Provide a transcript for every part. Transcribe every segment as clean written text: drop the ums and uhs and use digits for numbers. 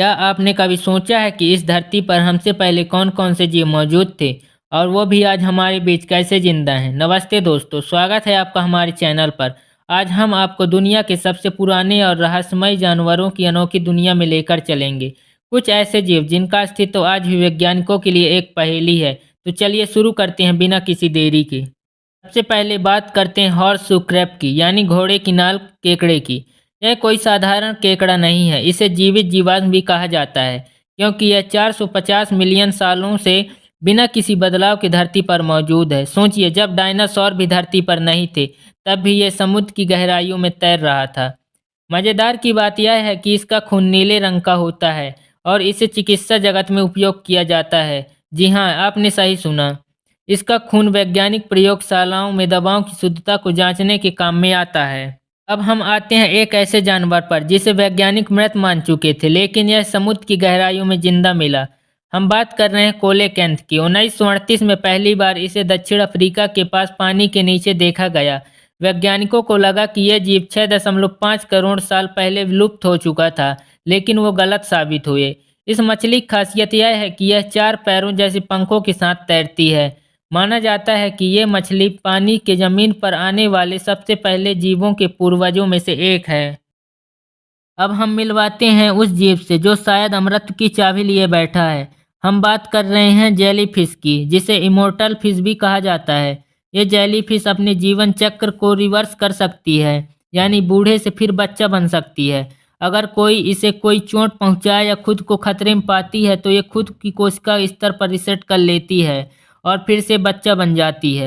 क्या आपने कभी सोचा है कि इस धरती पर हमसे पहले कौन-कौन से जीव मौजूद थे और वो भी आज हमारे बीच कैसे जिंदा हैं? नमस्ते दोस्तों, स्वागत है आपका हमारे चैनल पर। आज हम आपको दुनिया के सबसे पुराने और रहस्यमय जानवरों की अनोखी दुनिया में लेकर चलेंगे। कुछ ऐसे जीव जिनका अस्तित्व आज भी वैज्ञानिकों के लिए एक पहेली है। तो चलिए शुरू करते हैं बिना किसी देरी के। सबसे पहले बात करते हैं हॉर्स क्रैब की, यानी घोड़े की नाल केकड़े की। यह कोई साधारण केकड़ा नहीं है, इसे जीवित जीवाश्म भी कहा जाता है क्योंकि यह 450 मिलियन सालों से बिना किसी बदलाव के धरती पर मौजूद है। सोचिए, जब डायनासोर भी धरती पर नहीं थे, तब भी यह समुद्र की गहराइयों में तैर रहा था। मज़ेदार की बात यह है कि इसका खून नीले रंग का होता है और इसे चिकित्सा जगत में उपयोग किया जाता है। जी हाँ, आपने सही सुना। इसका खून वैज्ञानिक प्रयोगशालाओं में दवाओं की शुद्धता को जांचने के काम में आता है। अब हम आते हैं एक ऐसे जानवर पर जिसे वैज्ञानिक मृत मान चुके थे, लेकिन यह समुद्र की गहराइयों में जिंदा मिला। हम बात कर रहे हैं कोलेकेंथ की। 1938 में पहली बार इसे दक्षिण अफ्रीका के पास पानी के नीचे देखा गया। वैज्ञानिकों को लगा कि यह जीव 6.5 करोड़ साल पहले विलुप्त हो चुका था, लेकिन वो गलत साबित हुए। इस मछली की खासियत यह है कि यह 4 पैरों जैसे पंखों के साथ तैरती है। माना जाता है कि ये मछली पानी के जमीन पर आने वाले सबसे पहले जीवों के पूर्वजों में से एक है। अब हम मिलवाते हैं उस जीव से जो शायद अमृत की चाबी लिए बैठा है। हम बात कर रहे हैं जेलीफिश की, जिसे इमोर्टल फिश भी कहा जाता है। ये जेलीफिश अपने जीवन चक्र को रिवर्स कर सकती है, यानी बूढ़े से फिर बच्चा बन सकती है। अगर कोई चोट पहुंचाए या खुद को खतरे में पाती है तो ये खुद की कोशिका स्तर पर रिसेट कर लेती है और फिर से बच्चा बन जाती है।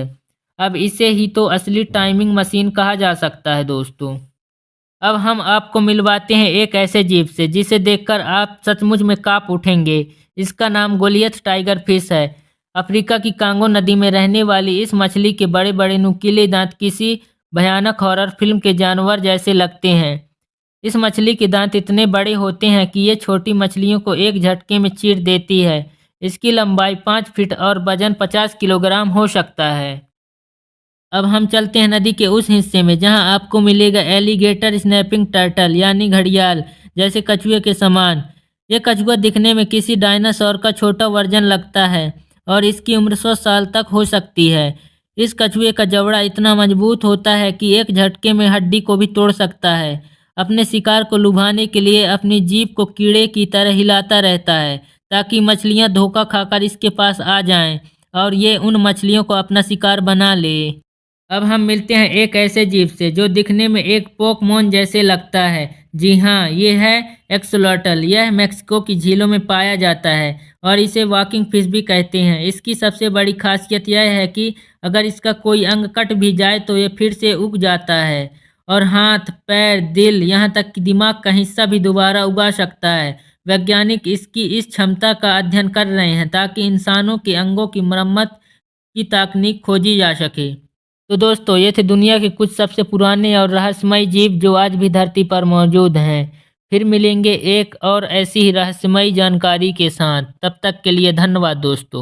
अब इसे ही तो असली टाइमिंग मशीन कहा जा सकता है दोस्तों। अब हम आपको मिलवाते हैं एक ऐसे जीव से जिसे देखकर आप सचमुच में कांप उठेंगे। इसका नाम गोलियथ टाइगर फिश है। अफ्रीका की कांगो नदी में रहने वाली इस मछली के बड़े बड़े नुकीले दांत किसी भयानक हॉरर फिल्म के जानवर जैसे लगते हैं। इस मछली के दांत इतने बड़े होते हैं कि ये छोटी मछलियों को एक झटके में चीर देती है। इसकी लंबाई 5 फीट और वजन 50 किलोग्राम हो सकता है। अब हम चलते हैं नदी के उस हिस्से में जहां आपको मिलेगा एलिगेटर स्नैपिंग टर्टल, यानी घड़ियाल जैसे कछुए के समान। ये कछुआ दिखने में किसी डायनासोर का छोटा वर्जन लगता है और इसकी उम्र 100 साल तक हो सकती है। इस कछुए का जबड़ा इतना मजबूत होता है कि एक झटके में हड्डी को भी तोड़ सकता है। अपने शिकार को लुभाने के लिए अपनी जीभ को कीड़े की तरह हिलाता रहता है ताकि मछलियां धोखा खाकर इसके पास आ जाएं और ये उन मछलियों को अपना शिकार बना ले। अब हम मिलते हैं एक ऐसे जीव से जो दिखने में एक पोकेमोन जैसे लगता है। जी हाँ, ये है एक्सोलॉटल। यह मेक्सिको की झीलों में पाया जाता है और इसे वॉकिंग फिश भी कहते हैं। इसकी सबसे बड़ी खासियत यह है कि अगर इसका कोई अंग कट भी जाए तो ये फिर से उग जाता है और हाथ, पैर, दिल, यहाँ तक कि दिमाग का हिस्सा भी दोबारा उगा सकता है। वैज्ञानिक इसकी इस क्षमता का अध्ययन कर रहे हैं ताकि इंसानों के अंगों की मरम्मत की तकनीक खोजी जा सके। तो दोस्तों, ये थे दुनिया के कुछ सबसे पुराने और रहस्यमय जीव जो आज भी धरती पर मौजूद हैं। फिर मिलेंगे एक और ऐसी ही रहस्यमयी जानकारी के साथ। तब तक के लिए धन्यवाद दोस्तों।